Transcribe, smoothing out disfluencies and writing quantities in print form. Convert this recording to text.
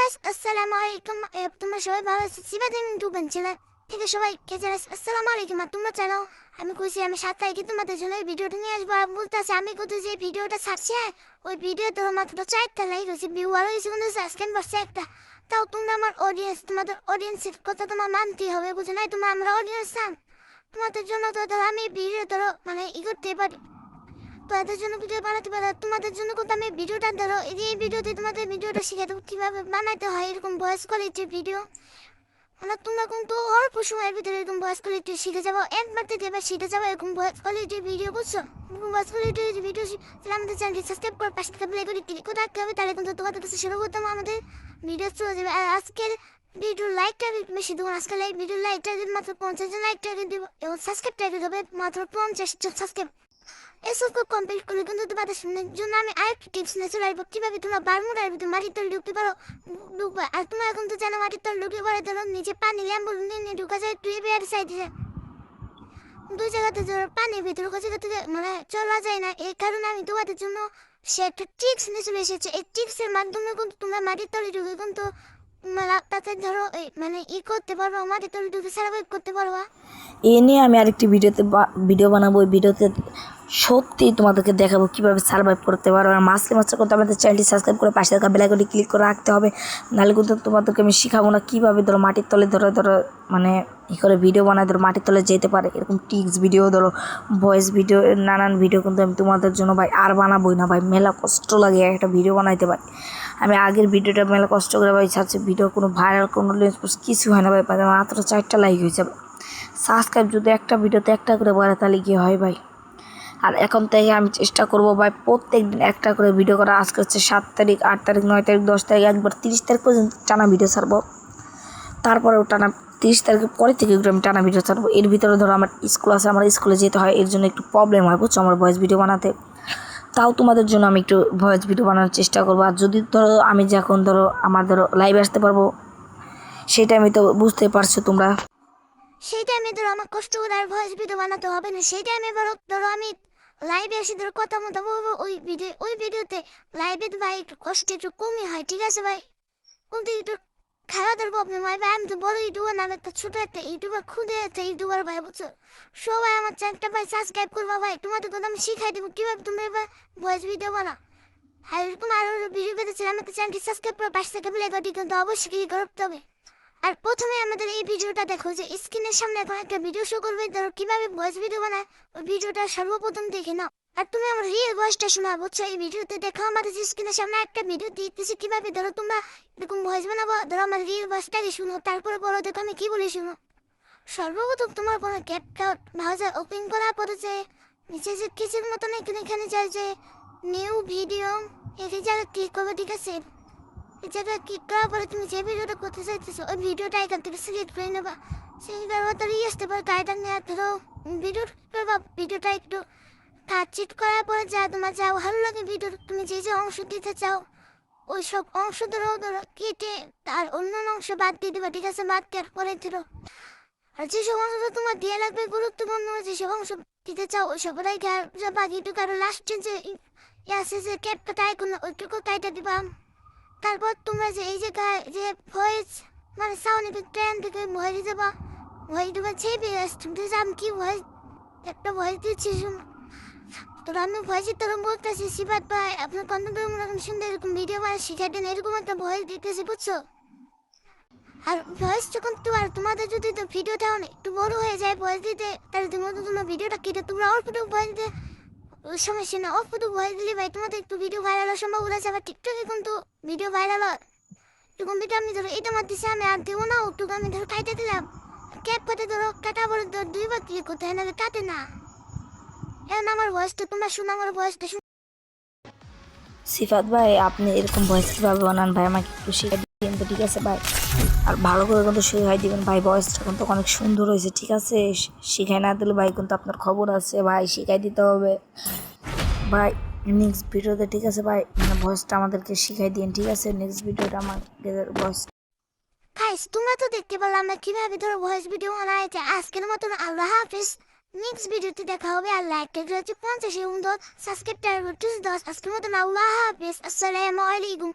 Guys আসসালামু আলাইকুম। তোমরা সবাই ভালো আছো? সিবাদিন টুবেন চ্যানেল থেকে সবাইকে জানাই আসসালামু আলাইকুম। আর তোমরা জানো আমি কইছি আমি 7 তারিখে তোমাদের জন্য এই ভিডিওটা নিয়ে আসবো। আর বলতেছি আমি কত যে ভিডিওটা ছাড়ছি, ওই ভিডিও তো মাত্র 4টা লাইক হয়েছে, ভিউ আর হয়েছে কিন্তু সাবস্ক্রাইব করছে একটা। তাও তোমরা আমার অডিয়েন্স, তোমাদের অডিয়েন্সের কথা তোমার মানতেই হবে, বুঝো নাই? তোমরা আমরা অডিয়েন্স চান, তোমাদের জন্য তো ধরো আমি ভিডিও ধরো মানে করতে পারি, তো এদের জন্য ভিডিও বানাতে পারে। তোমাদের জন্য কিন্তু আমি ভিডিওটা ধরো এই ভিডিওতে তোমাদের ভিডিওটা শিখে দেবো কীভাবে বানাতে হয় এরকম ভয়েস কোয়ালিটির ভিডিও। মানে তোমরা কিন্তু অল্প সময়ের ভিতরে এরকম ভয়েস কোয়ালিটি শিখে যাবো, একবার থেকে এবার শিখে যাবো এরকম ভয়েস কোয়ালিটির ভিডিও, বুঝছো? এরকম ভয়েস কোয়ালিটির ভিডিও তাহলে আমাদের চ্যানেলটি সাবস্ক্রাইব করে পাশে থাকা বেল আইকনটি ক্লিক করে রাখতে হবে, তাহলে কিন্তু তোমাদের কাছে সর্বপ্রথম আমাদের ভিডিও চলে যাবে। আর আজকের ভিডিওর লাইকটা বেশি দেবো, আজকের ভিডিওর লাইকটা মাত্র 50 জন লাইকটা দিব এবং সাবস্ক্রাইবটা হবে মাত্র 50 জন সাবস্ক্রাইব। এসব কমপ্লিট করে কিন্তু তোমাদের জন্য আমি আরেকটি টিপস নিয়ে চলে আসবো, কীভাবে তোমরা বারমুডার ভিতরে মাটির তল ঢুকতে পারো ঢুকবে। আর তোমরা এখন তো জানো মাটির তল ঢুকে পড়ে ধরো নিচে পানি ল্যাম্বু নিয়ে ঢুকা যায় তুই বেয়ার সাইডে, দুই জায়গাতে ধরো পানির ভিতরে জায়গাতে মানে চলা যায় না। এই কারণে আমি তোমাদের জন্য সে একটা টিপস নিয়ে চলে এসেছে। এই টিপসের মাধ্যমে কিন্তু তোমরা মাটির তলে ঢুকে কিন্তু তাতে ধরো মানে করতে পারবো, মাটির তলে ঢুকে সার্ভাইভ করতে পারবা। এ নিয়ে আমি আরেকটি ভিডিও বানাবো। ওই ভিডিওতে সত্যি তোমাদেরকে দেখাবো কীভাবে সার্ভাইভ করতে পারো। আর মাসলে করতে আমাদের চ্যানেলটি সাবস্ক্রাইব করে পাশে থাকা বেল আইকনটি ক্লিক করে রাখতে হবে, নাহলে কিন্তু তোমাদেরকে আমি শিখাবো না কীভাবে ধরো মাটির তলে ধরো মানে করে ভিডিও বানায় ধরো মাটির তলে যেতে পারে। এরকম টিক্স ভিডিও ধরো ভয়েস ভিডিও নানান ভিডিও কিন্তু আমি তোমাদের জন্য ভাই আর বানাবোই না ভাই, মেলা কষ্ট লাগে একটা ভিডিও বানাইতে ভাই। আমি আগের ভিডিওটা মেলা কষ্ট করে ভাই ছাড়ছি, ভিডিও কোনো ভাইরাল কোনো লেন্স কিছু হয় না ভাই, মাত্র 4টা লাইক হয়েছে। সাবস্ক্রাইব যদি একটা ভিডিওতে একটা করে বাড়ে তাহলে কি হয় ভাই। আর এখন থেকে আমি চেষ্টা করবো ভাই প্রত্যেক দিন একটা করে ভিডিও করা। আজকে হচ্ছে 7 তারিখ, 8 তারিখ, 9 তারিখ, 10 তারিখ, একবার 30 তারিখ পর্যন্ত টানা ভিডিও ছাড়বো। তারপরেও টানা 30 তারিখের পরে থেকে আমি টানা ভিডিও ছাড়বো। এর ভিতরে ধরো আমার স্কুল আছে, আমার স্কুলে যেতে হয়, এর জন্য একটু প্রবলেম হয়, বুঝছো, আমার ভয়েস ভিডিও বানাতে। তাও তোমাদের জন্য আমি একটু ভয়েস ভিডিও বানানোর চেষ্টা করবো। আর যদি ধরো আমি যখন ধরো আমার ধরো লাইভে আসতে পারবো, সেটা আমি তো বুঝতে পারছো তোমরা। সেই টাইমে ধরো আমার কষ্ট করে আর ভয়েস ভিডিও বানাতে হবে না। সেই টাইমে ধরো আমি লাইভে এসে ধরো কথা মতো বলবো ওই ভিডিওতে। লাইভে তো ভাই একটু কষ্ট একটু কমই হয়, ঠিক আছে ভাই, কিন্তু একটু খারাপের প্রবলেম হয় ভাই। আমি তো বড় ইউটিউবার না, আমি একটা ছোট একটা ইউটিউবার, খুদে একটা ইউটিউবার ভাই, বুঝছো? সবাই আমার চ্যানেলটা ভাই সাবস্ক্রাইব করবা ভাই, তোমাদের কথা আমি শিখাই দেবো কীভাবে তুমি এবার ভয়েস ভিডিও বানা। আর এরকম আরও ভিডিও পেতে চাই আমাকে চ্যানেলটি সাবস্ক্রাইব করে পাশে থেকে বেল আইকনটি কিন্তু অবশ্যই ক্লিক করতে হবে। আর প্রথমে আমাদের এই ভিডিওটা দেখো, যে স্ক্রিনের সামনে এখন একটা ভিডিও শো করবে, ধরো কিভাবে ভয়েস ভিডিও বানায় ওই ভিডিওটা সর্বপ্রথম দেখে নাও। আর তুমি আমার রিয়েল ভয়েসটা শোনা, বুঝছো? এই ভিডিওতে দেখো আমাদের স্ক্রিনের সামনে একটা ভিডিও দিতেছি কিভাবে ধরো তোমরা এরকম ভয়েস বানাবো। ধরো আমার রিয়েল ভয়েসটাকে শুনো, তারপরে বলো দেখো আমি কি বলি শুনো। সর্বপ্রথম তোমার কোনো ক্যাপকাট ব্রাউজার ওপেন করার পরে যে নিচে যে কিসের মতন এখানে যায় যে নিউ ভিডিও, এই জায়গায় ক্লিক করবে, ঠিক আছে? এই জায়গায় ক্লিক করার পরে তুমি যে ভিডিওটা করতে চাইতেছো ওই ভিডিওটা এখান থেকে সিলেক্ট করে নেবা। সেই ব্যবহারটা আসতে পারে গাড়িটা নিয়ে ধরো ভিডিওটা একটু কাটচিট করার পরে যা তোমার যা ভালো লাগে ভিডিও, তুমি যে অংশ দিতে চাও ওই সব অংশ ধরো কেটে তার অন্য অংশ বাদ দিয়ে দেবা, ঠিক আছে? বাদ দেওয়ার পরে ধরো আর যেসব অংশটা তোমার দিয়ে লাগবে গুরুত্বপূর্ণ, যেসব অংশ দিতে চাও ওই সব রেখে আর বাকিটুকু আরো লাস্টে যে আছে যে ক্যাপকাট আইকন ওইটুকু কাইটা দিবা। তারপর তোমরা যে এই জায়গায় যে ভয়েস মানে সাউন্ড ইফেক্ট ট্রেন থেকে ভয়েস দেবা, ভয়েস দেবা ছেপে আসতে আমি কি ভয়েস একটা ভয়েস দিচ্ছি শুনো। তো আমি ভয়েসের তরম বলতেছি সিবাত ভাই আপনার কন্টেন্ট মনে করেন সুন্দর এরকম ভিডিও বানায় শিখাই দেন, এরকম একটা ভয়েস দিতেছি, বুঝছো? আর ভয়েস যখন তোমাদের যদি ভিডিওটা একটু বড় হয়ে যায় ভয়েস দিতে, তাহলে তোমার ভিডিওটা কেটে তোমরা অল্পটুকু ভয়েস দিতে সমস্যা না। অল্পটুকু ভয়েস দিলে ভাই তোমাদের একটু ভিডিও ভাইরাল হওয়ার সম্ভাবনা আছে। আবার টিকটকে কিন্তু ভিডিও ভাইরাল হয় এরকম ভিডিও আমি ধরো এটা মারতেছি আমি আর দেবো না, ওটুকু আমি ধরো কাটে দিলাম। ক্যাপ কাটে ধরো কাটা বলে ধরো 2বার ক্লিক করতে হয়, নাহলে কাটে না। এখন আমার ভয়েসটা তোমরা শোনো, আমার ভয়েসটা শুনো। সিফাত ভাই আপনি এরকম ভয়েস কীভাবে বানান ভাই, আমাকে একটু শিখাই দিবেন তো, ঠিক আছে ভাই? আর ভালো করে কিন্তু শিখাই দিবেন ভাই, ভয়েসটা কিন্তু অনেক সুন্দর হয়েছে, ঠিক আছে? শিখাই না দিলে ভাই কিন্তু আপনার খবর আছে ভাই, শিখাই দিতে হবে ভাই নেক্সট ভিডিওতে, ঠিক আছে ভাই? মানে ভয়েসটা আমাদেরকে শিখাই দিন, ঠিক আছে? নেক্সট ভিডিওটা আমাদের ভয়েস। গাইস তোমরা তো দেখতে পেলাম আমরা কিভাবে ধরো ভয়েস ভিডিও বানাইছে। আজকের মতন আল্লাহ হাফেজ, নেক্সট ভিডিওতে দেখা হবে। আর লাইক হচ্ছে 50 এবং 10 সাবস্ক্রাইব 10। আজকের মতন আল্লাহ হাফেজ, আসসালামু আলাইকুম।